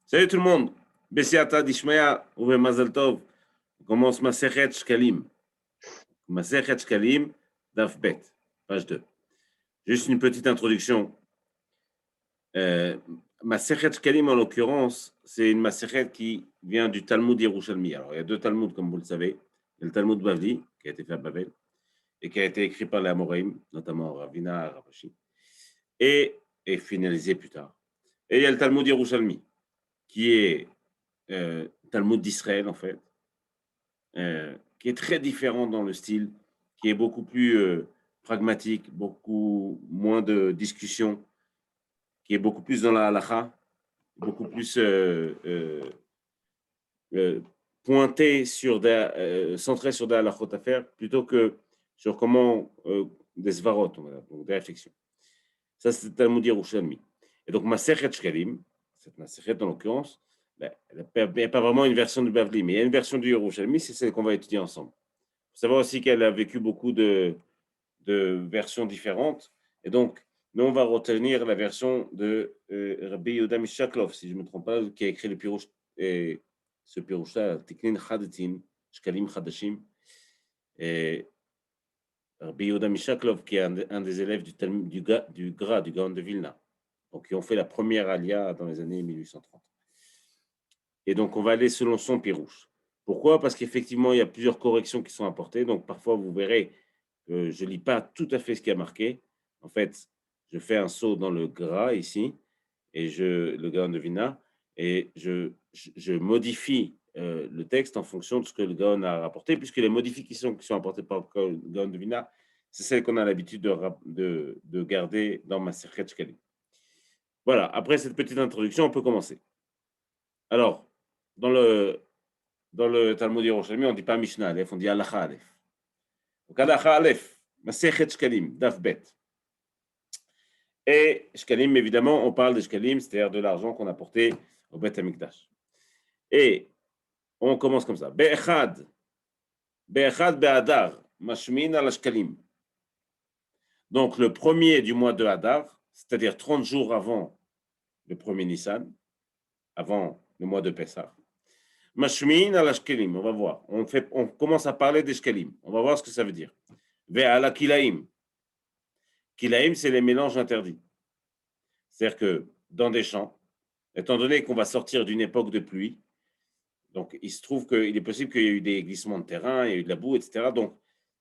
Salut tout le monde. Bessiata Dishmaya ou Mazal Tov. On commence Masechet Shkalim. Masechet Shkalim, Daf Bet, page 2. Juste une petite introduction. Masechet Shkalim, en l'occurrence, c'est une Masechet qui vient du Talmud Yerushalmi. Alors, il y a deux Talmuds, comme vous le savez. Il y a le Talmud Bavli, qui a été fait à Babel, et qui a été écrit par les Amoraïm, notamment Ravina, Ravashi, et finalisé plus tard. Et il y a le Talmud Yerushalmi, qui est Talmud d'Israël, en fait, qui est très différent dans le style, qui est beaucoup plus pragmatique, beaucoup moins de discussion, qui est beaucoup plus dans la halakha, beaucoup plus pointé sur centré sur des halakhot à faire, plutôt que sur comment des svarot, donc des réflexions. Ça, c'est le Talmud Yerushalmi. Et donc, Masechet Shkalim, cette Masechet en l'occurrence, il n'y a pas vraiment une version du Bavli, mais il y a une version du Yerushalmi, c'est celle qu'on va étudier ensemble. Il faut savoir aussi qu'elle a vécu beaucoup de versions différentes. Et donc, nous, on va retenir la version de Rabbi Yehuda Mishaklov, si je ne me trompe pas, qui a écrit le Pirouche, et ce Pirouche-là, Tiknin Chadatin, Shkalim Chadashim. Et Rabbi Yehuda Mishaklov, qui est un des élèves du Gaon de Vilna, donc qui ont fait la première alia dans les années 1830. Et donc, on va aller selon son Pirouche. Pourquoi? Parce qu'effectivement, il y a plusieurs corrections qui sont apportées. Donc, parfois, vous verrez que je ne lis pas tout à fait ce qui a marqué. En fait, je fais un saut dans le gras ici, et le Gaon de Vilna, et je modifie le texte en fonction de ce que le Gaon a rapporté, puisque les modifications qui sont apportées par le Gaon de Vilna, c'est celles qu'on a l'habitude de garder dans ma Masechet Shkalim. Voilà, après cette petite introduction, on peut commencer. Alors, dans le Talmud Yerushalmi, on ne dit pas Mishnah Aleph, on dit Halacha Aleph. Donc, Halacha Aleph, Masechet Shkalim, Daf Bet. Et Shkalim, évidemment, on parle de Shkalim, c'est-à-dire de l'argent qu'on a porté au Bet Hamikdash. Et on commence comme ça. Be'echad be'adar, mashmin al Shkalim. Donc, le premier du mois de Hadar, c'est-à-dire 30 jours avant le premier Nissan, avant le mois de Pessah. Mashmin al Shkalim, on va voir. On commence à parler des Shkalim. On va voir ce que ça veut dire. Ve'ala kilaim. Kilaim, c'est les mélanges interdits. C'est-à-dire que dans des champs, étant donné qu'on va sortir d'une époque de pluie, donc il se trouve qu'il est possible qu'il y ait eu des glissements de terrain, il y a eu de la boue, etc. Donc,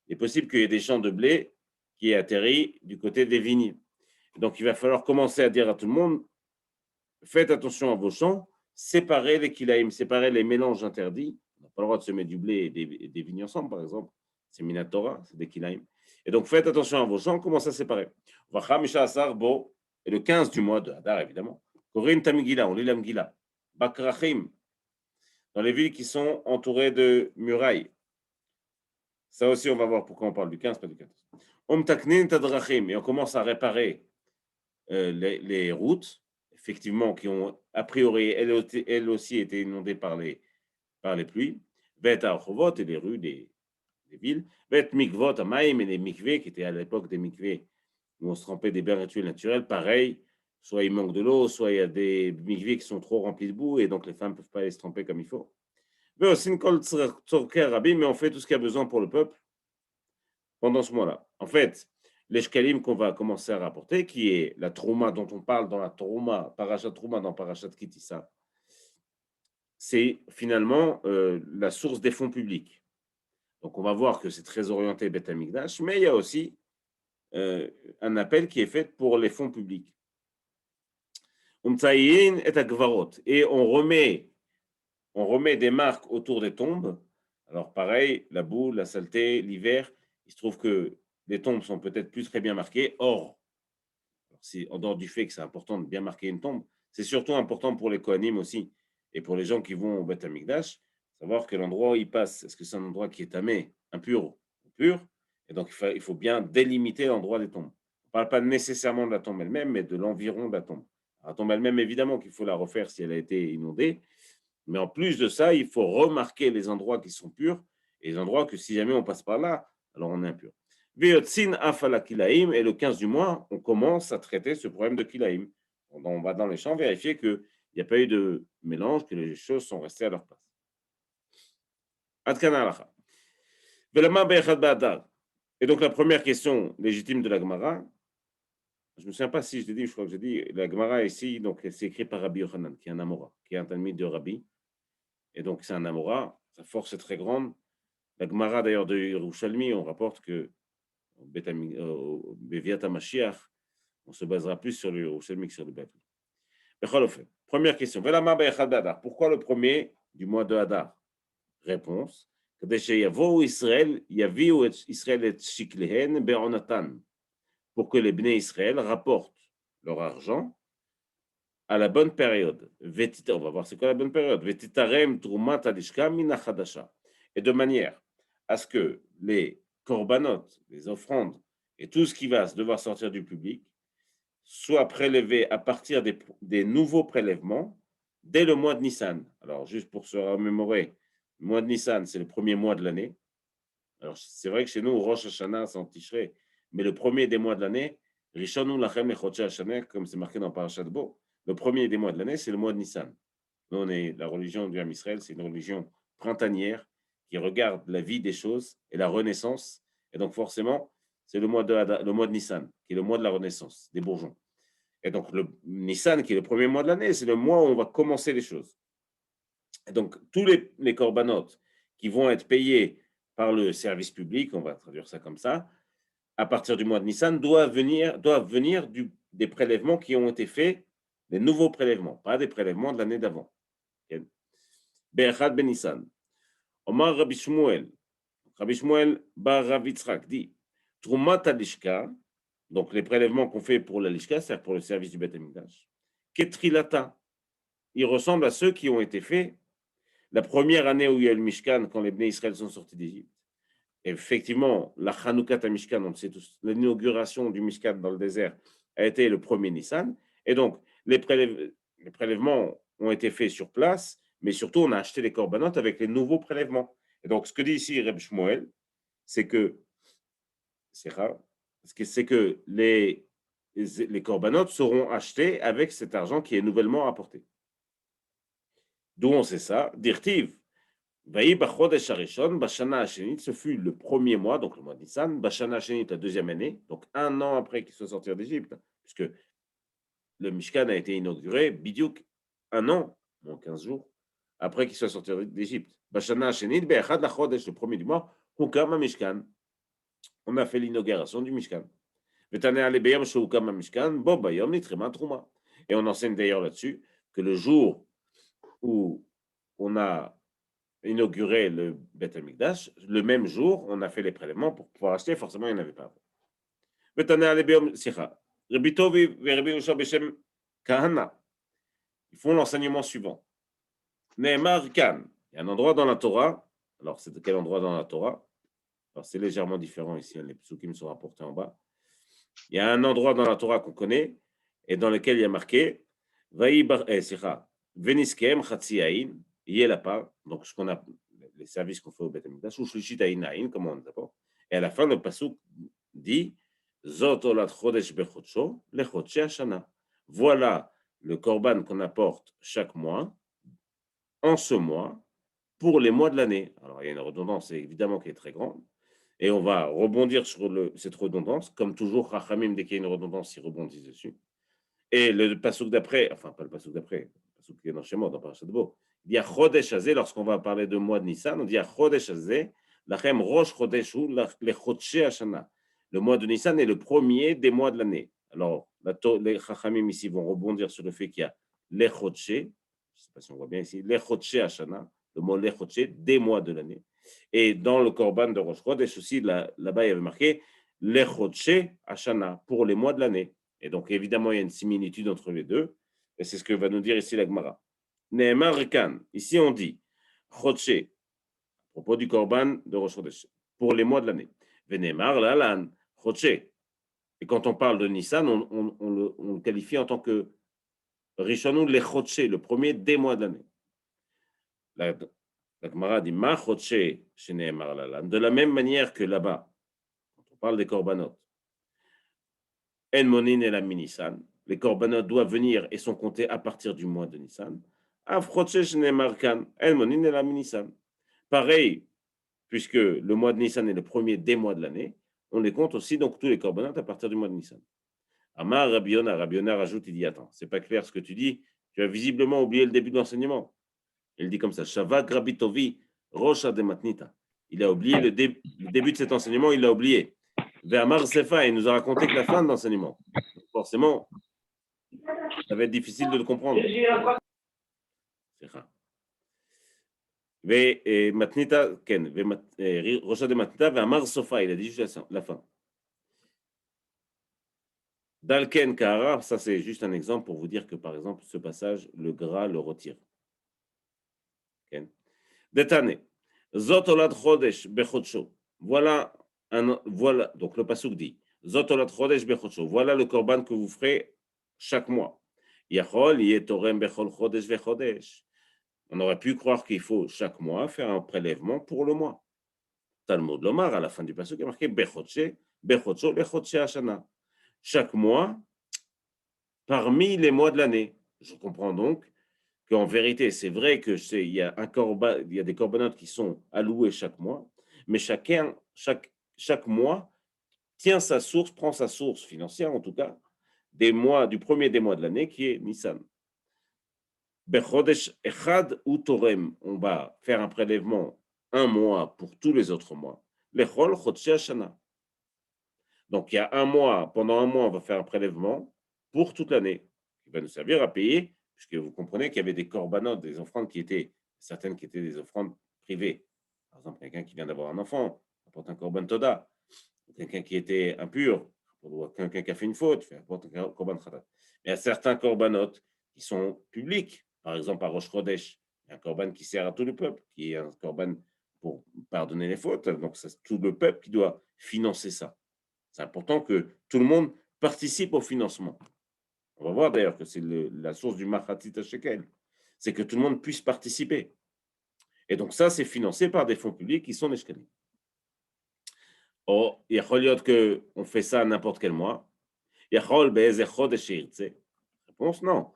il est possible qu'il y ait des champs de blé qui aient atterri du côté des vignes. Donc, il va falloir commencer à dire à tout le monde, faites attention à vos champs, séparez les kilaïm, séparez les mélanges interdits. On n'a pas le droit de se mettre du blé et des vignes ensemble, par exemple. C'est Minatora, c'est des kilaïm. Et donc, faites attention à vos champs, commencez à séparer. Et le 15 du mois de Hadar, évidemment. Korin Tamigila, on lit la Megillah. Bakrachim, dans les villes qui sont entourées de murailles. Ça aussi, on va voir pourquoi on parle du 15, pas du 14. Taknin Tadrachim, et on commence à réparer les routes, effectivement, qui ont, a priori, elles aussi été inondées par les pluies. Vet Archovot, et les rues des villes. Vet Mikvot, Amaim, et les mikvés, qui étaient à l'époque des mikvés, où on se trempait des bains rituels naturels, pareil. Soit il manque de l'eau, soit il y a des mikvés qui sont trop remplis de boue, et donc les femmes ne peuvent pas aller se tremper comme il faut. Mais on fait tout ce qu'il y a besoin pour le peuple pendant ce mois-là. En fait, l'eshkalim qu'on va commencer à rapporter, qui est la trouma dont on parle dans la trouma, parachat trouma dans parachat kitissa, c'est finalement la source des fonds publics. Donc on va voir que c'est très orienté Beth Amikdash, mais il y a aussi un appel qui est fait pour les fonds publics. Et on remet des marques autour des tombes. Alors pareil, la boue, la saleté, l'hiver, il se trouve que les tombes sont peut-être plus très bien marquées. Or, en dehors du fait que c'est important de bien marquer une tombe, c'est surtout important pour les Kohanim aussi, et pour les gens qui vont au Beth Amikdash, savoir que l'endroit où ils passent, est-ce que c'est un endroit qui est tamé, impur ou pur? Et donc il faut bien délimiter l'endroit des tombes. On ne parle pas nécessairement de la tombe elle-même, mais de l'environ de la tombe. La tombe elle-même, évidemment qu'il faut la refaire si elle a été inondée, mais en plus de ça, il faut remarquer les endroits qui sont purs et les endroits que si jamais on passe par là, alors on est impur. Veyotzin afala kilaim, et le 15 du mois, on commence à traiter ce problème de kilaim. On va dans les champs vérifier qu'il Il n'y a pas eu de mélange, que les choses sont restées à leur place. Ad kana halacha. Velama be'echad be'adar. Et donc, la première question légitime de la Gemara, je ne me souviens pas si je l'ai dit, je crois que j'ai dit, la Gemara ici, donc c'est écrit par Rabbi Yochanan, qui est un Amora, qui est un talmid de Rabbi. Et donc, c'est un Amora, sa force est très grande. La Gemara, d'ailleurs, de Yerushalmi, on rapporte que Beviat HaMashiach, on se basera plus sur le Yerushalmi que sur le Beth. Première question. Pourquoi le premier du mois de Hadar? Réponse. Pour que les Bnei Israël rapportent leur argent à la bonne période. On va voir c'est quoi la bonne période. Et de manière à ce que les korbanot, les offrandes et tout ce qui va devoir sortir du public soit prélevé à partir des nouveaux prélèvements dès le mois de Nissan. Alors, juste pour se remémorer, le mois de Nissan, c'est le premier mois de l'année. Alors, c'est vrai que chez nous, Rosh Hashanah, c'est en Tishrei, mais le premier des mois de l'année, Rishonu Lachem Lechodshei Hashanah, comme c'est marqué dans Parashat Bo, le premier des mois de l'année, c'est le mois de Nissan. Nous, on est la religion du Ham Israël, c'est une religion printanière qui regarde la vie des choses et la renaissance. Et donc, forcément, c'est le mois de Nissan, qui est le mois de la renaissance, des bourgeons. Et donc, le Nissan, qui est le premier mois de l'année, c'est le mois où on va commencer les choses. Et donc, tous les corbanotes qui vont être payés par le service public, on va traduire ça comme ça, à partir du mois de Nissan, doivent venir des prélèvements qui ont été faits, des nouveaux prélèvements, pas des prélèvements de l'année d'avant. Be'echad ben Nissan. Omar Rabbi Shmuel bar Rav Yitzhak dit Trumat Alishka, donc les prélèvements qu'on fait pour la Lishka, c'est-à-dire pour le service du Beth Amikdash, Ketrilata, ils ressemblent à ceux qui ont été faits la première année où il y a le Mishkan, quand les Bnei Israël sont sortis d'Égypte. Effectivement, la Chanukah Mishkan, on le sait tous, l'inauguration du Mishkan dans le désert a été le premier Nissan. Et donc, les prélèvements ont été faits sur place, mais surtout, on a acheté les corbanotes avec les nouveaux prélèvements. Et donc, ce que dit ici Reb Shmuel, c'est que les corbanotes seront achetés avec cet argent qui est nouvellement apporté. D'où on sait ça? Dirtiv. Ce fut le premier mois, donc le mois de Nissan, Bashana Hashanit, la deuxième année, donc un an après qu'ils soient sortis d'Égypte, puisque le Mishkan a été inauguré, Bidiouk, un an, moins 15 jours, après qu'ils soient sortis d'Égypte. Bashana Hashanit, Be'echad Lachodesh, le premier du mois, Hukam Mishkan. On a fait l'inauguration du Mishkan. Et on enseigne d'ailleurs là-dessus que le jour où on a inauguré le Beth Amikdash, le même jour, on a fait les prélèvements pour pouvoir acheter. Forcément, il n'y en avait pas avant. Ils font l'enseignement suivant. Ne'emar Kan, il y a un endroit dans la Torah. Alors, c'est de quel endroit dans la Torah? Alors, c'est légèrement différent ici, les psukim sont rapportés en bas. Il y a un endroit dans la Torah qu'on connaît et dans lequel il y a marqué Veniskem Chatziaïn, Yelapa, donc ce qu'on a, les services qu'on fait au Beth Amikdash, ou Shlishit Aïnaïn, comme on dit d'abord. Et à la fin, le pasuk dit Zot olat chodesh bechodsho, lechodshe hashana. Voilà le korban qu'on apporte chaque mois, en ce mois, pour les mois de l'année. Alors, il y a une redondance, évidemment, qui est très grande. Et on va rebondir sur cette redondance. Comme toujours, Rachamim, dès qu'il y a une redondance, ils rebondissent dessus. Et le pasuk d'après, enfin, pas le pasuk d'après, le pasuk qui est dans Shemot, dans Parashat Bo, il y a Chodesh Hazé, lorsqu'on va parler de mois de Nissan, on dit Chodesh Hazé, Lachem Rosh Chodeshu, le Chodshé Hashana. Le mois de Nissan est le premier des mois de l'année. Alors, les Chachamim ici vont rebondir sur le fait qu'il y a les Chodshé, je ne sais pas si on voit bien ici, les Chodshé Hashana, le mot les Chodshé, des mois de l'année. Et dans le Korban de Rosh Chodesh aussi, là-bas, il y avait marqué les Chodshé Hashana, pour les mois de l'année. Et donc, évidemment, il y a une similitude entre les deux. Et c'est ce que va nous dire ici la Gemara. Ne'emar Kan, ici on dit Chodshé, à propos du Korban de Rosh Chodesh, pour les mois de l'année. Ve'ne'emar Lalan, Chodshé. Et quand on parle de Nissan, on le qualifie en tant que Rishonu le Chodshé, le premier des mois de l'année. La Gemara dit Ma Chodshé, chez Ne'emar Lalan. De la même manière que là-bas, quand on parle des Korbanot, En Monin et la Nissan. les korbanot doivent venir et sont comptés à partir du mois de Nissan. Av Chodesh shenemar kan, el monin ela mi-Nissan. Pareil, puisque le mois de Nissan est le premier des mois de l'année, on les compte aussi, donc tous les korbanot à partir du mois de Nissan. Amar Rabbi Yonah rajoute, il dit, attends, c'est pas clair ce que tu dis, tu as visiblement oublié le début de l'enseignement. Il dit comme ça, Shavak Rabbi Tovi, Rocha de Matnita. Il a oublié le début de cet enseignement, il l'a oublié. Ve'amar Sefa, il nous a raconté que la fin de l'enseignement. Forcément, ça va être difficile de le comprendre. C'est rare. Matnita, Ken, Rocha de Matnita, Ve'amar Sofa, il a dit juste la fin. Dalken Kahara, ça c'est juste un exemple pour vous dire que par exemple, ce passage, le gras le retire. Detane, Zotolad Chodesh Bechodsho. Voilà, donc le pasuk dit, Zotolad Chodesh Bechodsho. Voilà le korban que vous ferez chaque mois. Yachol Yetorem Bechol Chodesh Vechodesh. On aurait pu croire qu'il faut chaque mois faire un prélèvement pour le mois. Talmud Lomar, à la fin du pasuk, il y a marqué Bechodsho Lechodshe Hashana. Chaque mois, parmi les mois de l'année. Je comprends donc qu'en vérité, c'est vrai que il y a des corbanotes qui sont alloués chaque mois, mais chaque mois tient sa source, prend sa source financière en tout cas, du premier des mois de l'année qui est Nissan. Bechodesh Echad ou Torem, on va faire un prélèvement un mois pour tous les autres mois. Lechol Chodshe Hashana. Donc il y a un mois, pendant un mois, on va faire un prélèvement pour toute l'année, qui va nous servir à payer, puisque vous comprenez qu'il y avait des corbanotes, des offrandes certaines qui étaient des offrandes privées. Par exemple, quelqu'un qui vient d'avoir un enfant, apporte un korban toda. Quelqu'un qui était impur, ou quelqu'un qui a fait une faute, apporte un korban khatat. Mais il y a certains corbanotes qui sont publics. Par exemple, à Rosh Chodesh, il y a un korban qui sert à tout le peuple, qui est un korban pour pardonner les fautes. Donc, c'est tout le peuple qui doit financer ça. C'est important que tout le monde participe au financement. On va voir d'ailleurs que c'est la source du Machatit Shekel. C'est que tout le monde puisse participer. Et donc ça, c'est financé par des fonds publics qui sont les Shkelim. Oh, il y a qu'on fait ça à n'importe quel mois. Réponse non.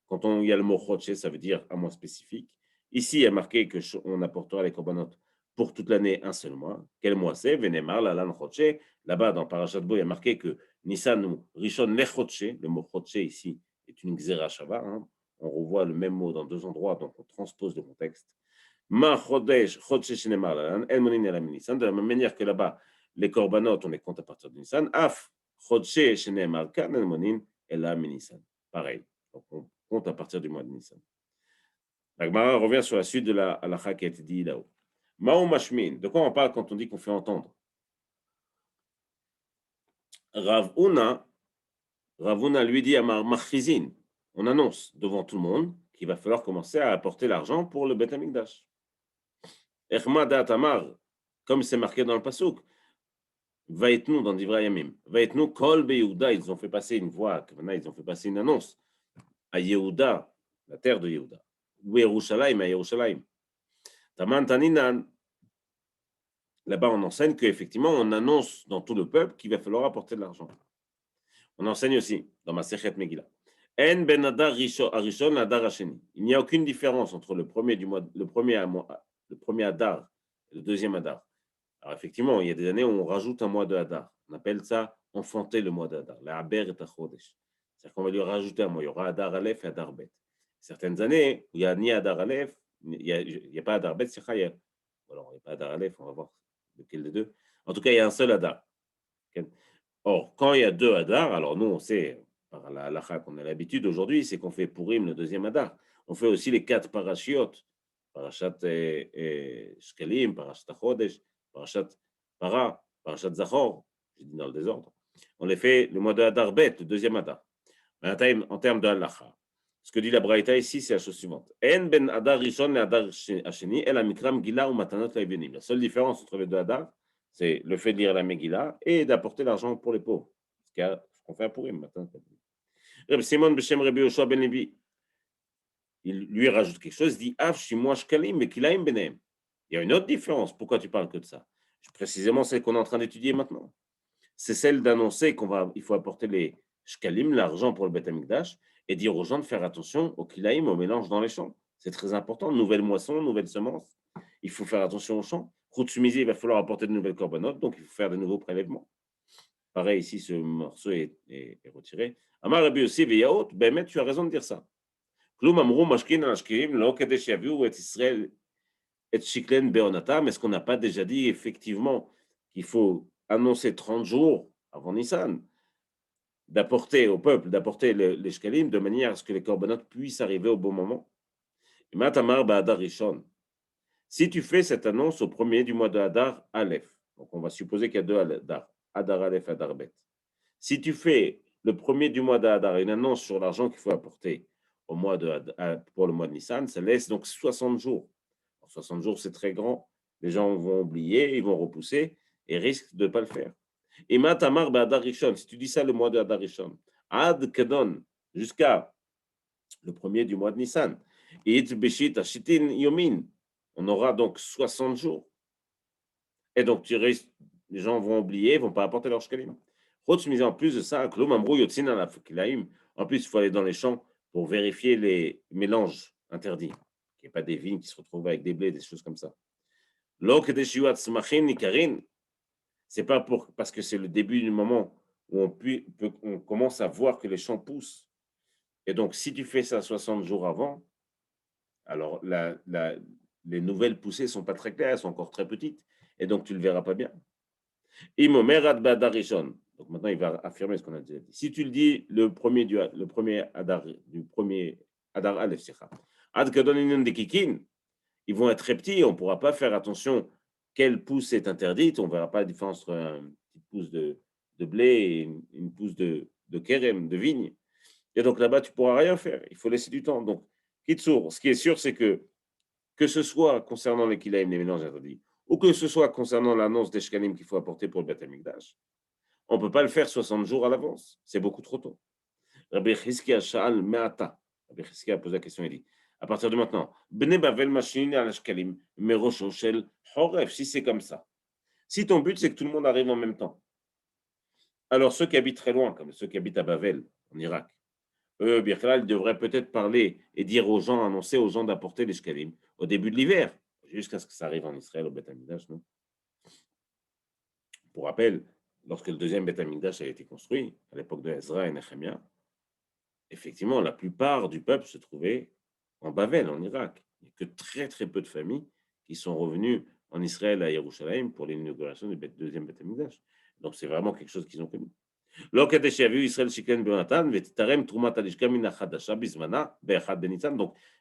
Quand il y a le mot Chodche, ça veut dire un mois spécifique. Ici, il y a marqué qu'on apportera les corbanotes pour toute l'année un seul mois. Quel mois c'est? Venemar, Lalan Chodche. Là-bas, dans Parashat Bo, il y a marqué que Nissan ou Rishon le Chodche. Le mot Chodche ici est une Xera Shava. On revoit le même mot dans deux endroits, donc on transpose le contexte. Ma Chodesh, Chodche Shenemar, Lalan, El Monin El Nissan. De la même manière que là-bas, les corbanotes, on les compte à partir de Nissan. Af, Chodche Shenemar, Kan El Monin El Nissan. Pareil. Donc on compte à partir du mois de Nissan. La Gemara revient sur la suite de la halakha qui a été dit là-haut. Ma'u mashmin, de quoi on parle quand on dit qu'on fait entendre? Rav Huna lui dit à Machrizin, on annonce devant tout le monde qu'il va falloir commencer à apporter l'argent pour le Beth Amikdash. Echmada Tamar, comme c'est marqué dans le pasuk, Vaetnu dans Divrei Yamim, Vaetnu Kol Beyehuda, ils ont fait passer une voix, ils ont fait passer une annonce à Yehuda, la terre de Yehuda, ou Yerushalayim, à Yerushalayim. Taman Taninan, là-bas on enseigne qu'effectivement on annonce dans tout le peuple qu'il va falloir apporter de l'argent. On enseigne aussi dans ma Sechet Megillah. En ben Adar Arishon Adar Hasheni. Il n'y a aucune différence entre le premier Adar et le deuxième Adar. Alors effectivement, il y a des années où on rajoute un mois de Adar. On appelle ça enfanter le mois d'Adar. La Aber et Chodesh. C'est-à-dire qu'on va lui rajouter un mois. Il y aura Adar Aleph et Adar Bet. Certaines années où il n'y a ni Adar Aleph, il n'y a pas Adar Bet, c'est Chayel. Alors, il n'y a pas Adar Aleph, on va voir lequel des deux. En tout cas, il y a un seul Adar. Or, quand il y a deux Adar, alors nous, on sait, par la halakha qu'on a l'habitude aujourd'hui, c'est qu'on fait Purim le deuxième Adar. On fait aussi les 4 parashiot. Parashat Shkelim, Parashat Chodesh, Parashat Para, Parashat Zachor, j'ai dit dans le désordre. On les fait le mois de Adar Bet, le deuxième Adar. En termes de halakha, ce que dit la Braïta ici, c'est la chose suivante. En ben Adar Rishon et Adar Hasheni, el amikram gila ou matanot laïvenim. La seule différence entre les deux Adar, c'est le fait de lire la Megillah et d'apporter l'argent pour les pauvres. Ce qu'on fait à Purim maintenant. Reb Simon Beshem Rabbi Yoshua ben Levi, il lui rajoute quelque chose, il dit Av shimoa shkalim bekilaim benem. Il y a une autre différence. Pourquoi tu parles que de ça? Précisément celle qu'on est en train d'étudier maintenant. C'est celle d'annoncer qu'il faut apporter les shkalim, l'argent pour le Beth Amikdash, et dire aux gens de faire attention au kilaïm, au mélange dans les champs. C'est très important. Nouvelle moisson, nouvelle semence. Il faut faire attention aux champs. Khoutsumizi, il va falloir apporter de nouvelles corbanotes, donc il faut faire de nouveaux prélèvements. Pareil, ici, ce morceau est retiré. Amar Rabbi Yossi veyaot, ben, tu as raison de dire ça. Kloum amrou mashkin al-ashkirim, lo kadesh yaviu et Israël et shiklen beonatam. Est-ce qu'on n'a pas déjà dit effectivement qu'il faut annoncer 30 jours avant Nissan, d'apporter au peuple, d'apporter les shkalim de manière à ce que les corbanotes puissent arriver au bon moment? Matamar ba'adar rishon. Si tu fais cette annonce au premier du mois de Hadar Aleph, donc on va supposer qu'il y a deux Hadar, Hadar Aleph, Hadar Bet. Si tu fais le premier du mois d'Adar une annonce sur l'argent qu'il faut apporter au mois pour le mois de Nissan, ça laisse donc 60 jours. 60 jours, c'est très grand. Les gens vont oublier, ils vont repousser et risquent de ne pas le faire. Et Matamar Ba'adar Rishon, si tu dis ça le mois de Hadar Rishon, Ad Kedon, jusqu'à le premier du mois de Nissan, et Beshit Ashitin Yomin, on aura donc 60 jours. Et donc, les gens vont oublier, ils ne vont pas apporter leur shkalim. En plus de ça, en plus, il faut aller dans les champs pour vérifier les mélanges interdits. Il n'y a pas des vignes qui se retrouvent avec des blés, des choses comme ça. C'est pas parce que c'est le début du moment où on commence à voir que les champs poussent. Et donc, si tu fais ça 60 jours avant, alors les nouvelles poussées ne sont pas très claires, elles sont encore très petites. Et donc, tu ne le verras pas bien. Donc maintenant, il va affirmer ce qu'on a déjà dit. Si tu le dis le premier Adar, du premier Adar Aleph, ils vont être très petits, on ne pourra pas faire attention quelle pousse est interdite, on ne verra pas la différence entre une petite pousse de blé et une pousse de kérem, de vigne. Et donc là-bas, tu ne pourras rien faire, il faut laisser du temps. Donc, Kitsour, ce qui est sûr, c'est que ce soit concernant les kilaïm, les mélanges interdits, ou que ce soit concernant l'annonce des shkalim qu'il faut apporter pour le Beth Amikdash, on ne peut pas le faire 60 jours à l'avance. C'est beaucoup trop tôt. Rabbi Chizkiya Sha'al Me'ata. Rabbi Chizkiya pose la question, il dit, à partir de maintenant, Bnei Bavel Machine al Shkalim, Merosho Shel Horef, si c'est comme ça. Si ton but, c'est que tout le monde arrive en même temps. Alors, ceux qui habitent très loin, comme ceux qui habitent à Bavel, en Irak, eux, Birkhala, ils devraient peut-être parler et dire aux gens, annoncer aux gens d'apporter les Shkalim au début de l'hiver, jusqu'à ce que ça arrive en Israël au Beth Amikdash, non? Pour rappel, lorsque le deuxième Beth Amikdash a été construit, à l'époque de Ezra et Nehemia, effectivement, la plupart du peuple se trouvait en Bavel, en Irak. Il n'y a que très, très peu de familles qui sont revenues en Israël, à Yerushalayim, pour l'inauguration du deuxième Beth Amikdash. Donc, c'est vraiment quelque chose qu'ils ont connu. Donc,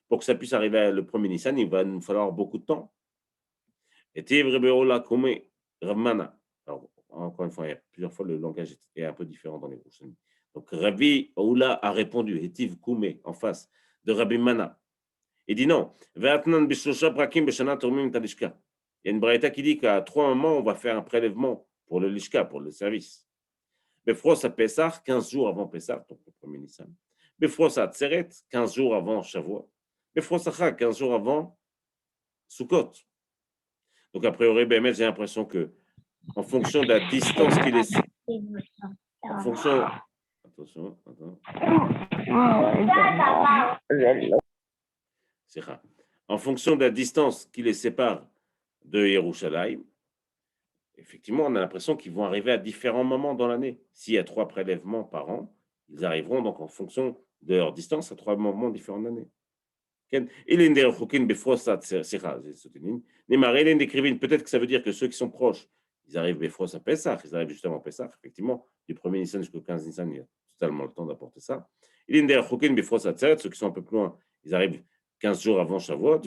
pour que ça puisse arriver le premier Nissan, il va nous falloir beaucoup de temps. Et Ravmana. Alors, encore une fois, il y a plusieurs fois, le langage est un peu différent dans les prochaines. Donc, Rabbi Oula a répondu, Hetiv Koumé, en face de Rabbi Mana. Il dit non. Il y a une braïta qui dit qu'à 3 moments, on va faire un prélèvement pour le Lishka, pour le service. Befros à Pessah, 15 jours avant Pessah, donc le premier Nissan. Befros à Tseret, 15 jours avant Shavuot. Befros à Chag, 15 jours avant Sukkot. Donc, a priori, BMS, j'ai l'impression que, en fonction de la distance qu'il est. En fonction. Attention, attends. C'est rare. En fonction de la distance qui les sépare de Yerushalayim, effectivement, on a l'impression qu'ils vont arriver à différents moments dans l'année. S'il y a 3 prélèvements par an, ils arriveront donc en fonction de leur distance à 3 moments différents de l'année. Peut-être que ça veut dire que ceux qui sont proches, ils arrivent Befros à Pessah, ils arrivent justement à Pessah, effectivement, du 1er Nissan jusqu'au 15 Nissan, il y a totalement le temps d'apporter ça. Ceux qui sont un peu plus loin, ils arrivent 15 jours avant Shavuot.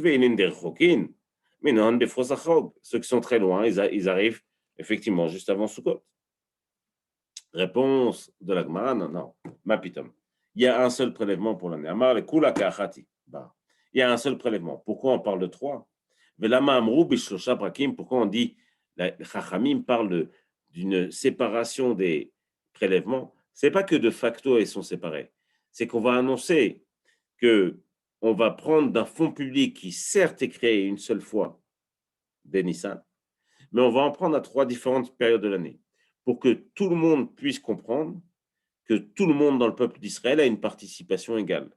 Ceux qui sont très loin, ils arrivent effectivement juste avant Sukkot. Réponse de la Gemara, non, Mapitom. Il y a un seul prélèvement pour l'année. Amar le Kula Kachati. Il y a un seul prélèvement. Pourquoi on parle de 3? Pourquoi on dit, les Chachamim parlent d'une séparation des prélèvements? Ce n'est pas que de facto ils sont séparés. C'est qu'on va annoncer qu'on va prendre d'un fonds public qui certes est créé une seule fois des Nissan, mais on va en prendre à 3 différentes périodes de l'année pour que tout le monde puisse comprendre que tout le monde dans le peuple d'Israël a une participation égale.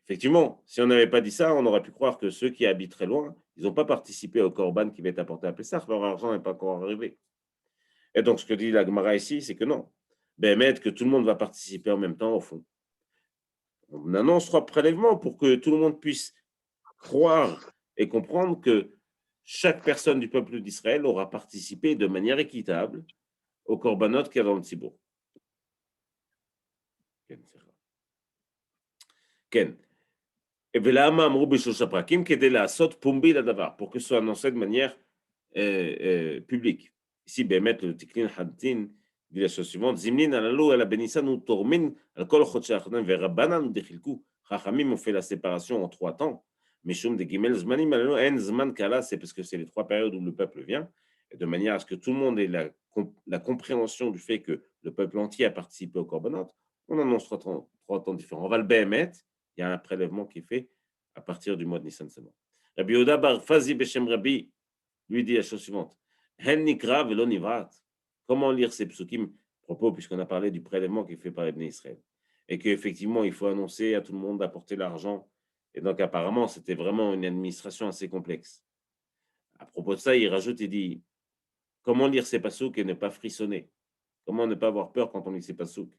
Effectivement, si on n'avait pas dit ça, on aurait pu croire que ceux qui habitent très loin, ils n'ont pas participé au Corban qui va être apporté à Pessah, leur argent n'est pas encore arrivé. Et donc, ce que dit la Gemara ici, c'est que non. Bémet, que tout le monde va participer en même temps, au fond. On annonce 3 prélèvements pour que tout le monde puisse croire et comprendre que chaque personne du peuple d'Israël aura participé de manière équitable au Korbanot qu'il y a dans le Tzibour. Ken. Et ולמה אמרו בשלושה פרקים? כדי לעשות פומבי לדבר, pour que ce soit annoncé de manière publique. Ici, באמת, le תקנין חנתין, dit la chose suivante, זימנין הללו אלא בניסן ותורמין על כל חודשי האחרונים, ורבנן דחילקו, חכמים ont fait la séparation en 3 temps, משום דגימל זמנים הללו, אין זמן קלה, c'est parce que c'est les 3 périodes où le peuple vient, et de manière à ce que tout le monde ait la compréhension du fait que le peuple entier a participé au Korbanot, on annonce 3 temps différents. On va le bémet, il y a un prélèvement qui est fait à partir du mois de Nissan seulement. Rabbi Yehuda bar Fazi Beshem Rabbi lui dit la chose suivante. Hen nikra velo nivrat. Comment lire ces psukim à propos, puisqu'on a parlé du prélèvement qui est fait par les Bnei Israël, et qu'effectivement, il faut annoncer à tout le monde d'apporter l'argent. Et donc, apparemment, c'était vraiment une administration assez complexe. À propos de ça, il rajoute, il dit, comment lire ces pasouks et ne pas frissonner? Comment ne pas avoir peur quand on lit ces pasouks?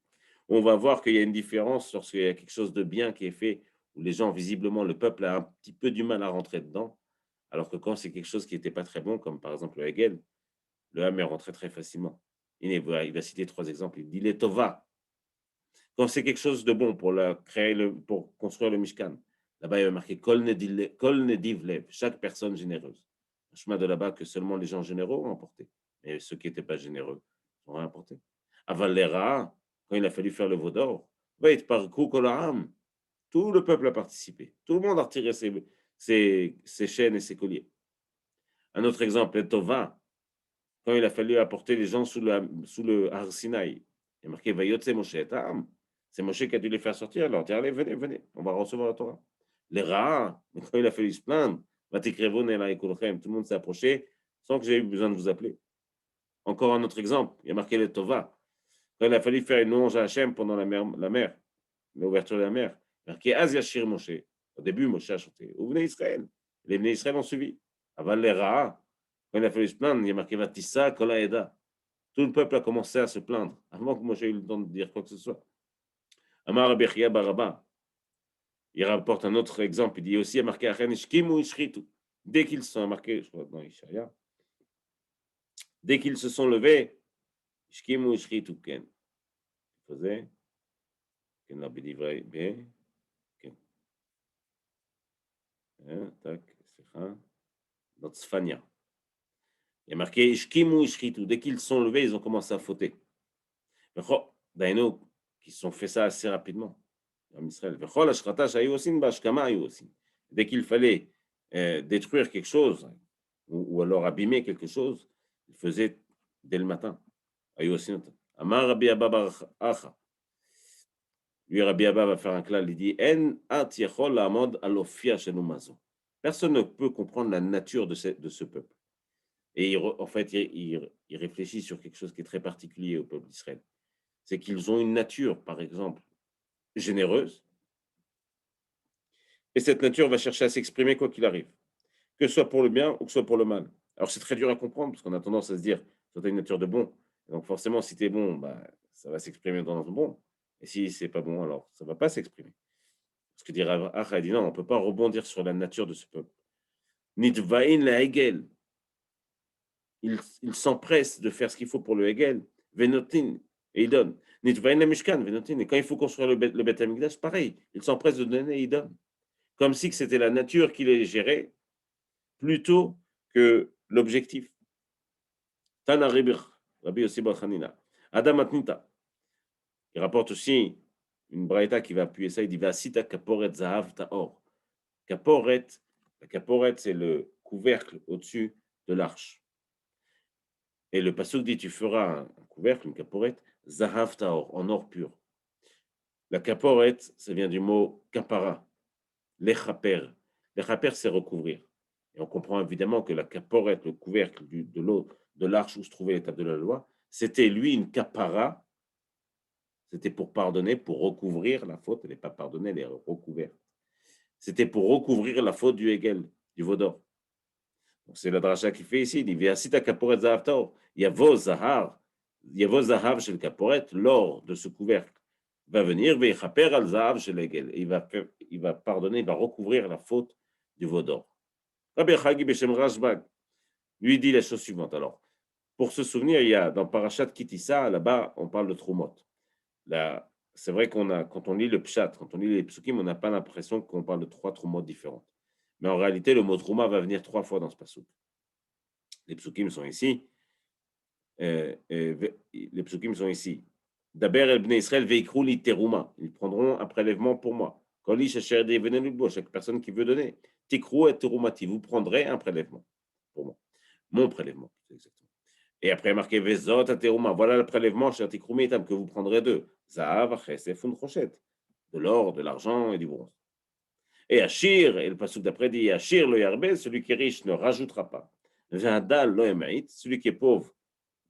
On va voir qu'il y a une différence lorsqu'il y a quelque chose de bien qui est fait, où les gens, visiblement, le peuple a un petit peu du mal à rentrer dedans, alors que quand c'est quelque chose qui n'était pas très bon, comme par exemple le Hegel, le Ham est rentré très facilement. Il va citer 3 exemples. Il dit les Tova. Quand c'est quelque chose de bon pour, pour construire le Mishkan, là-bas, il y a marqué Kol Nediv Lev, chaque personne généreuse. Un chemin de là-bas que seulement les gens généreux ont emporté. Et ceux qui n'étaient pas généreux ont rien emporté. Avalera, quand il a fallu faire le veau d'or, va être par Kolaram. Tout le peuple a participé. Tout le monde a retiré ses chaînes et ses colliers. Un autre exemple, le Tova, quand il a fallu apporter les gens sous le Har Sinaï. Il y a marqué Vayotse Moshe et Ta'am. C'est Moshe qui a dû les faire sortir. Alors, dit, allez, venez, venez, on va recevoir la Torah. Les Ra'a, quand il a fallu se plaindre, tout le monde s'est approché sans que j'ai eu besoin de vous appeler. Encore un autre exemple, il y a marqué le Tova. Quand il a fallu faire une louange à Hachem pendant la mer, l'ouverture de la mer, marqué Az Yashir Moshe. Au début, Moshe a chanté. Vous venez Israël. Les venez Israël ont suivi. Aval les Ra'a, quand il a fallu se plaindre, il y a marqué Vatissa Kola Eda. Tout le peuple a commencé à se plaindre avant que Moshe ait eu le temps de dire quoi que ce soit. Amar Rabbi Chia Baraba, il rapporte un autre exemple. Il dit aussi, il y a marqué Achen Ishkimu Ishritu. Dès qu'ils sont marqués, je crois, dans Ishaïa, dès qu'ils se sont levés, Ishkimu Ishritu Ken. Il faisait Ken la Bidivray B. Ken. Tac, c'est ça. Dans Tzfania. Il y a marqué Ishkimu Ishritu. Dès qu'ils sont levés, ils ont commencé à fauter. Daino, qui sont fait ça assez rapidement. Dès qu'il fallait détruire quelque chose ou alors abîmer quelque chose, il faisait dès le matin. Amar Rabbi Abba bar Acha. Lui, Rabbi Abba va faire un klal, il dit personne ne peut comprendre la nature de ce peuple. Et en fait, il réfléchit sur quelque chose qui est très particulier au peuple d'Israël. C'est qu'ils ont une nature, par exemple, généreuse, et cette nature va chercher à s'exprimer quoi qu'il arrive, que ce soit pour le bien ou que ce soit pour le mal. Alors c'est très dur à comprendre, parce qu'on a tendance à se dire, toi tu as une nature de bon, donc forcément si tu es bon, bah, ça va s'exprimer dans le bon, et si c'est pas bon, alors ça ne va pas s'exprimer. Ce que dit Racha, dit non, on ne peut pas rebondir sur la nature de ce peuple. Nitvain la Hegel, il s'empresse de faire ce qu'il faut pour le Hegel, Venotin, et il donne. Nitvain la Mishkan, Venotin, et quand il faut construire le Beth Amikdash, pareil, il s'empresse de donner et il donne. Comme si c'était la nature qui les gérait, plutôt que l'objectif. Tana Rabbi Yossi bar Chanina. Adam Atnita. Il rapporte aussi une braïta qui va appuyer ça. Il dit Vasita kaporet zahav ta'or. Kaporet, la kaporet, c'est le couvercle au-dessus de l'arche. Et le pasuk dit tu feras un couvercle, une kaporet, zahav ta'or, en or pur. La kaporet, ça vient du mot kapara, lechaper. Lechaper, c'est recouvrir. Et on comprend évidemment que la caporet, le couvercle de l'arche où se trouvait l'étape de la loi, c'était lui une capara, C'était pour pardonner, pour recouvrir la faute. Elle n'est pas pardonnée, elle est recouverte. C'était pour recouvrir la faute du Hegel, du Vaudor. Donc, c'est la dracha qui fait ici. Il dit Viasita kaporet zahav taor. Yavo zahav shel kaporet, l'or de ce couvercle va venir, veichaper al zahav shel Hegel. Il va pardonner, il va recouvrir la faute du Vaudor. Rabbi Chagi Beshem Rashbag lui dit la chose suivante. Alors, pour se souvenir, il y a dans Parashat Kitissa, là-bas, on parle de Trumot. Là, c'est vrai quand on lit le Pshat, quand on lit les Psukim, on n'a pas l'impression qu'on parle de 3 Trumot différentes. Mais en réalité, le mot Trouma va venir 3 fois dans ce pasuk. Les Psukim sont ici. Les Psukim sont ici. Daber el bnei Israël veikrou li teruma. Ils prendront un prélèvement pour moi. Koli shecher devenez lubo, chaque personne qui veut donner. Tikrou et terumati. Vous prendrez un prélèvement pour moi. Mon prélèvement, exactement. Et après, marqué Vezot à teruma. Voilà le prélèvement chez Tikroumitam que vous prendrez d'eux. Zahav, chesef, unchoshet. De l'or, de l'argent et du bronze. Et Achir, et le passage d'après dit Achir le Yarbé, celui qui est riche ne rajoutera pas. Vindal lo emaït, celui qui est pauvre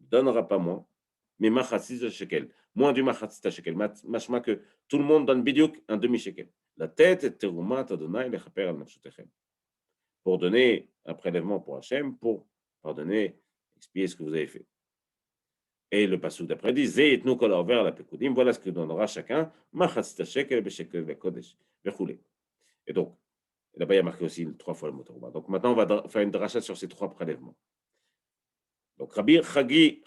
ne donnera pas moins. Mais machatsis shekel, moins du machatsis shekel. Machma que tout le monde donne bidiouk un demi-shekel. La tête est terumat adonai lechaper al nafshotechem. Pour donner un prélèvement pour Hachem, pour pardonner, expier ce que vous avez fait. Et le passage d'après dit Zeitnu kol haover la pekudim, voilà ce que donnera chacun. Machatsis shekel beshekel vekodesh vechoulé. Et donc, là-bas, il y a marqué aussi 3 fois le mot Terouma. Donc maintenant, on va faire une dracha sur ces 3 prélèvements. Donc, Rabbi Chagai,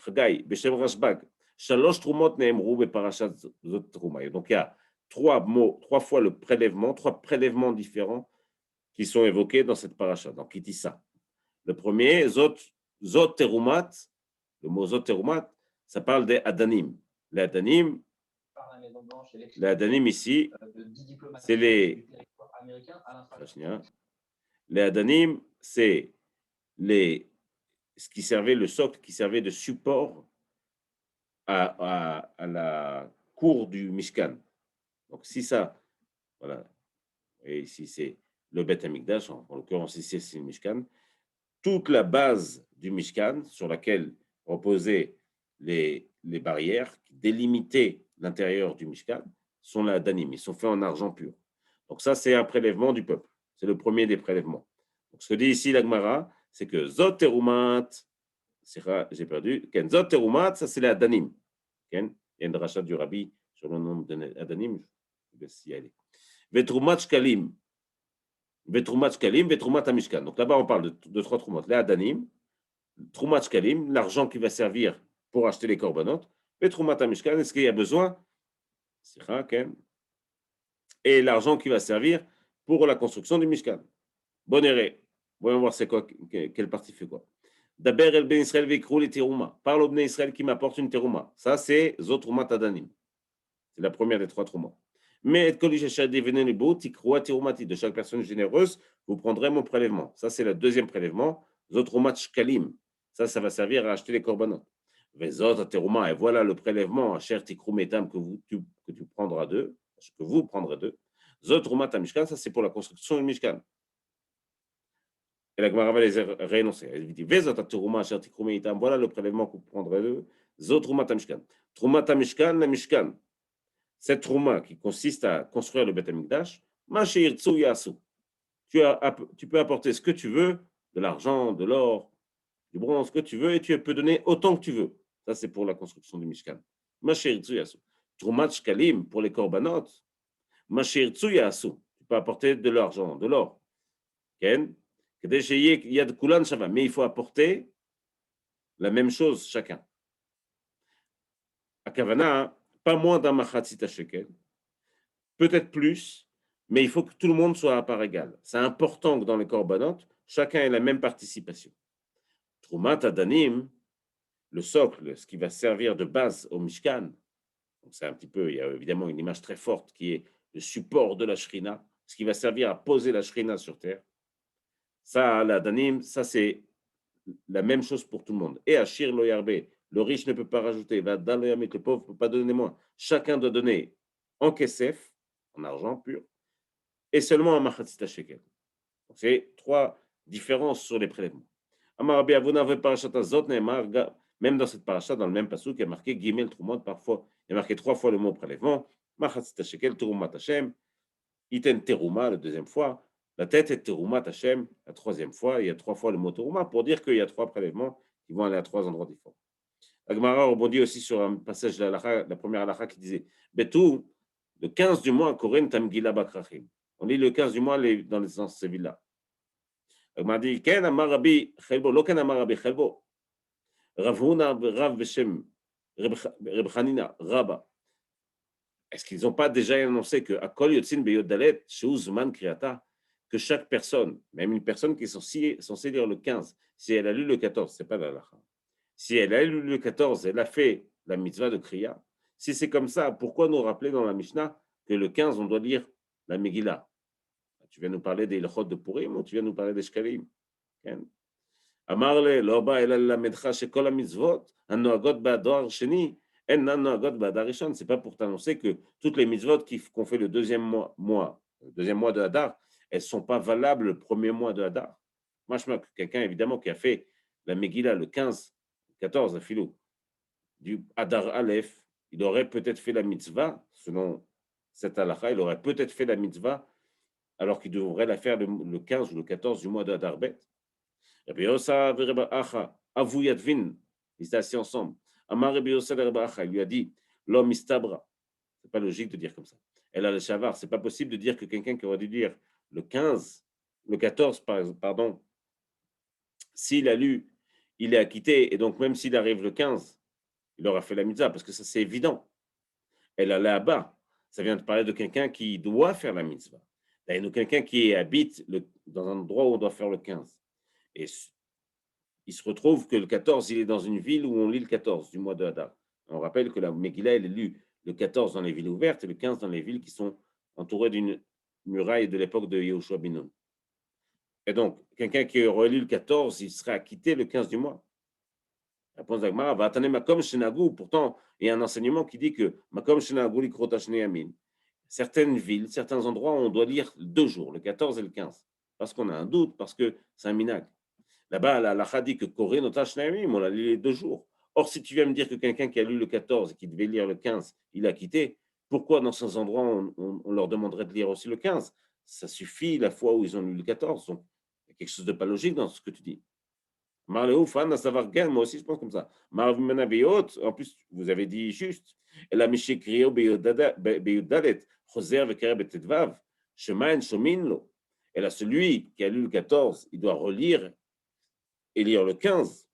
Beshem Rashbag, Shalosh Trumot Neemru Beparashat Zot Terouma. Donc, il y a 3 mots, 3 fois le prélèvement, 3 prélèvements différents qui sont évoqués dans cette paracha, dans Kitissa. Le premier, Zot Terumat, le mot Zot Terumat, ça parle des Adanim. Les Adanim, ici, c'est les Adanim, c'est ce qui servait, le socle qui servait de support à la cour du Mishkan. Donc, si ça, voilà, et ici c'est le Beth Amikdash, en l'occurrence ici c'est le Mishkan, toute la base du Mishkan sur laquelle reposaient les barrières qui délimitaient l'intérieur du Mishkan sont les Adanim, ils sont faits en argent pur. Donc ça, c'est un prélèvement du peuple. C'est le premier des prélèvements. Donc, ce que dit ici la Gemara, c'est que Zot Terumat, j'ai perdu, Zot Terumat, ça c'est les Adanim. Il y a une dracha du Rabbi sur le nom d'Adanim, je vais y aller. Vetrumat Shkalim, Vetrumat Shkalim, Vetrumat Amishkan. Donc là-bas, on parle de 3 Trumot. Les Adanim, Trumat Shkalim, l'argent qui va servir pour acheter les korbanot, Vetrumat Amishkan, est-ce qu'il y a besoin? Et l'argent qui va servir pour la construction du Mishkan. Bonéré. Voyons voir c'est quoi, quelle partie fait quoi. Daber el ben Israël vekrou les terouma. Parle au ben Israël qui m'apporte une terouma. Ça, c'est Zotrumat Adanim. C'est la première des 3 troumas. Mais de chaque personne généreuse, vous prendrez mon prélèvement. Ça, c'est le deuxième prélèvement. Zotrumat Shkalim. Ça va servir à acheter les korbanot. Et voilà le prélèvement, cher tikroumetam, que tu prendras d'eux, que vous prendrez d'eux. Zotrumat Mishkan, ça c'est pour la construction du Mishkan. Et la Gemara va les réénoncer. Elle dit voilà le prélèvement que vous prendrez d'eux. Zotrumat Mishkan. Trumat Mishkan, la Mishkan. Cette trouma qui consiste à construire le Beth Amikdash, tu peux apporter ce que tu veux, de l'argent, de l'or, du bronze, ce que tu veux, et tu peux donner autant que tu veux. Ça, c'est pour la construction du Mishkan. Troumat Shkalim, pour les korbanot, tu peux apporter de l'argent, de l'or. Mais il faut apporter la même chose chacun. À Kavana, pas moins d'un machatzit shekel, peut-être plus, mais il faut que tout le monde soit à part égale. C'est important que dans les korbanot, chacun ait la même participation. Trumat Adanim, le socle, ce qui va servir de base au Mishkan, c'est un petit peu, il y a évidemment une image très forte qui est le support de la Shrina, ce qui va servir à poser la Shrina sur terre. Ça, l'Adanim, ça c'est la même chose pour tout le monde. Et Achir lo Yarbé, le riche ne peut pas rajouter, le pauvre ne peut pas donner moins. Chacun doit donner en kesef, en argent pur, et seulement en machatzita shekel. C'est 3 différences sur les prélèvements. Même dans cette paracha, dans le même passage, il y a marqué Gimel Trumot, parfois Il y a marqué 3 fois le mot prélèvement. Machatzit shekel terumat Hashem. Iten teruma, la deuxième fois. La tête est terumat Hashem, la troisième fois. Il y a 3 fois le mot teruma pour dire qu'il y a 3 prélèvements qui vont aller à 3 endroits différents. La Gemara rebondit aussi sur un passage de la première halakha qui disait Betou, le 15 du mois, Koren Tamgila Bakrachim. On lit le 15 du mois dans ces villes-là. La Gemara dit Ken Amar Rabbi Chelbo, lo Ken Amar Rabbi Chelbo. Rav Huna, Rav Beshem, Reb Chanina, Rabba. Est-ce qu'ils n'ont pas déjà annoncé que à Kol Yotzin Beyod Dalet, Sheuzman Kriata, que chaque personne, même une personne qui est censée lire le 15, si elle a lu le 14, ce n'est pas la halakha. Si elle a lu le 14, elle a fait la mitzvah de Kriya. Si c'est comme ça, pourquoi nous rappeler dans la Mishnah que le 15, on doit lire la Megillah? Tu viens nous parler des Ilchot de Purim ou tu viens nous parler des Shkalim? Amarle, Loba, El Lamedcha, Shekol HaMitzvot, Anoagot Ba'adar Sheni, En Anoagot Ba'adar Rishon. C'est pas pour t'annoncer que toutes les mitzvot qu'on fait le deuxième mois de Hadar, elles sont pas valables le premier mois de Hadar. Moi, je me quelqu'un, évidemment, qui a fait la Megillah le 15, 14, la filou, du Hadar Aleph, il aurait peut-être fait la mitzvah, selon cette halakha, il aurait peut-être fait la mitzvah, alors qu'il devrait la faire le 15 ou le 14 du mois de Hadar Bet. Rabbi Yossa et Rabbi Acha, Avou Yadvin, ils étaient assis ensemble. Amar Rabbi Yossa et Rabbi Acha, il lui a dit, l'homme istabra. C'est pas logique de dire comme ça. Elle a le shavar. C'est pas possible de dire que quelqu'un qui aurait dû lire le 15, le 14, pardon, s'il a lu, il est acquitté, et donc même s'il arrive le 15, il aura fait la mitzvah, parce que ça c'est évident. Elle a là-bas. Ça vient de parler de quelqu'un qui doit faire la mitzvah. Ou quelqu'un qui habite dans un endroit où on doit faire le 15. Et il se retrouve que le 14, il est dans une ville où on lit le 14 du mois de Hadar. On rappelle que la Megillah, elle est lue le 14 dans les villes ouvertes et le 15 dans les villes qui sont entourées d'une muraille de l'époque de Yehoshua ben Nun. Et donc, quelqu'un qui aurait lu le 14, il serait acquitté le 15 du mois. La réponse d'Agmara, va attendre Makom Shenagu. Pourtant, il y a un enseignement qui dit que Makom Shenagu likrota shnei yamin. Certaines villes, certains endroits, on doit lire 2 jours, le 14 et le 15. Parce qu'on a un doute, parce que c'est un minag. Là-bas, la halakha dit que Koré nota shnei yamim, on l'a lu les 2 jours. Or, si tu viens me dire que quelqu'un qui a lu le 14 et qui devait lire le 15, il a quitté, pourquoi dans ces endroits, on leur demanderait de lire aussi le 15? Ça suffit la fois où ils ont lu le 14. Donc, il y a quelque chose de pas logique dans ce que tu dis. Marleou, fan, à savoir gain, moi aussi je pense comme ça. Marvimena Beyot, en plus, vous avez dit juste. Et la Miché Krio Beyudalet, Choser Vekere Betetvav, Shemain Shominlo. Et là, celui qui a lu le 14, il doit relire et lire le 15.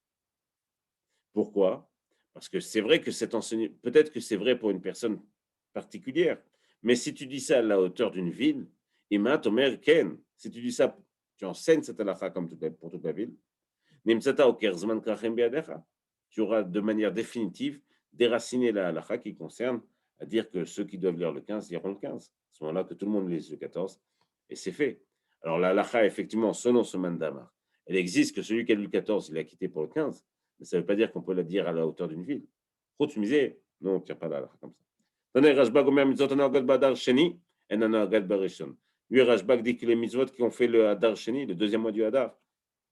Pourquoi? Parce que c'est vrai que cet enseignement, peut-être que c'est vrai pour une personne particulière, mais si tu dis ça à la hauteur d'une ville, Ima Tomer Ken, si tu dis ça, tu enseignes cette halakha comme pour toute la ville. Tu auras de manière définitive déraciné la halakha qui concerne à dire que ceux qui doivent lire le 15 liront le 15. À ce moment-là, que tout le monde lise le 14, et c'est fait. Alors la halakha, effectivement, selon ce mandamar, elle existe que celui qui a lu le 14, il est acquitté pour le 15, mais ça ne veut pas dire qu'on peut la dire à la hauteur d'une ville. Trop misé, non, on ne tient pas la halakha comme ça. Lui, Rashbag dit que les mitzvot qui ont fait le Hadar Sheni, le deuxième mois du Hadar,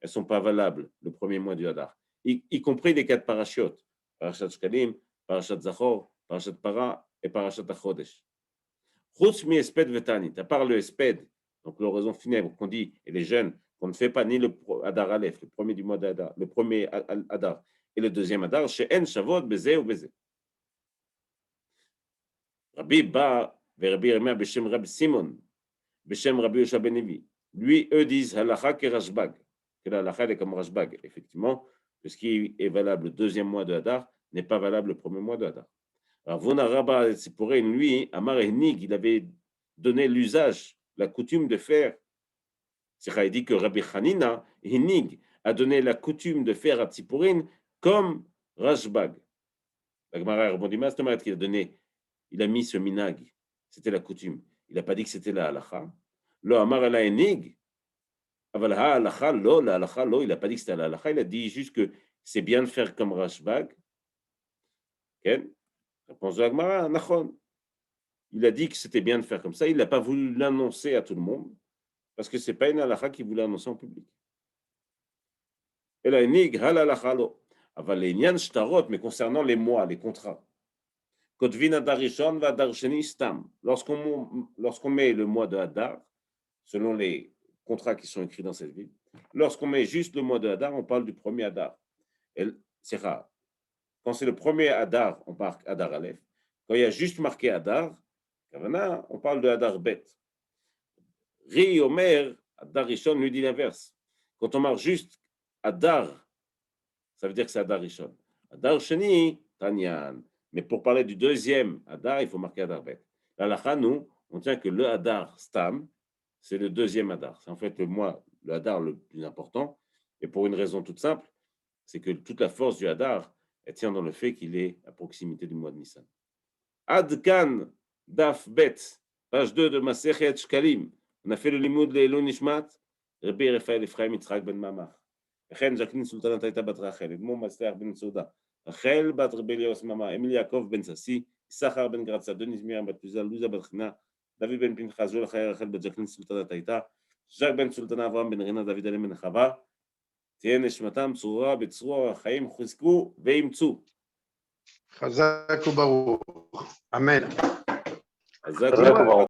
elles ne sont pas valables le premier mois du Hadar, y compris les 4 parachiotes, Parashat Shkalim, Parashat Zachor, Parashat Para et Parashat Achodesh. Chutz mi esped vetani, à part le esped, donc l'oraison funèbre qu'on dit, et les jeunes, qu'on ne fait pas ni le Hadar Aleph, le premier du mois d'Hadar, le premier Hadar, et le deuxième Hadar, chez En Shavot, Bezé ou Bezé. Rabbi Ba, Rabbi Yermia, Beshem Rabbi Simon, Beshem Rabbi Yosha ben Levi. Lui, eux disent halakha ke Rashbag, que la halakha est comme Rashbag. Effectivement, que ce qui est valable le deuxième mois de Hadar n'est pas valable le premier mois de Hadar. Alors, Vona Rabba Tsiporein, lui, Amar Enig, il avait donné l'usage, la coutume de faire. C'est dit que Rabbi Hanina, Enig, a donné la coutume de faire à Tsiporein comme Rashbag. La Gemara répondit, mais c'est qu'il a donné, il a mis ce minag, c'était la coutume. Il n'a pas dit que c'était la halakha. Lo amar ala enig, aval ha halakha, lo, la halakha, lo, il n'a pas dit que c'était la halakha, il a dit juste que c'est bien de faire comme Rashbag. Ken, réponse de la Gemara, nachon. Il a dit que c'était bien de faire comme ça, il n'a pas voulu l'annoncer à tout le monde, parce que ce n'est pas une halakha qu'il voulait annoncer en public. Et la enig, hal halakha, lo. Aval enyan shtarot, mais concernant les mois, les contrats. Kotvin Adar Rishon v'Adar Sheni Stam. Lorsqu'on met le mois de Hadar, selon les contrats qui sont écrits dans cette ville, lorsqu'on met juste le mois de Hadar, on parle du premier Hadar. C'est rare. Quand c'est le premier Hadar, on marque Hadar Aleph. Quand il y a juste marqué Hadar, on parle de Hadar Bet. Ri Omer, Hadar Rishon lui dit l'inverse. Quand on marque juste Hadar, ça veut dire que c'est Hadar Rishon. Hadar Sheni, Tanyan. Mais pour parler du deuxième Hadar, il faut marquer Hadar Bet. L'Halakha, nous, on tient que le Hadar Stam, c'est le deuxième Hadar. C'est en fait le Hadar le plus important. Et pour une raison toute simple, c'est que toute la force du Hadar, elle tient dans le fait qu'il est à proximité du mois de Nissan. Ad Kan Daf Bet, page 2 de Masechet Shkalim. On a fait le limoud Leilun Nishmat, Rabbi Raphaël Ephraim Yitzhak ben Mamach. וכן ז'קלין סולטנת הייתה בת רחל, אדמו מצליח בן סעודה, רחל בת רבי אליאוס ממה, אמיל יעקב בן ששי, יששכר בן גרצה, דוניס מרים בת פוזל, לוזה בת חנה, דוד בן פנחס, ז'ול חיי רחל בת ז'קלין סולטנת הייתה, ז'ק בן סולטנה אברהם בן רינה, דוד אליהם בן חווה, תהיה נשמתם צרורה בצרור החיים, חזקו ואימצו. חזק וברוך, אמן. חזק וברוך.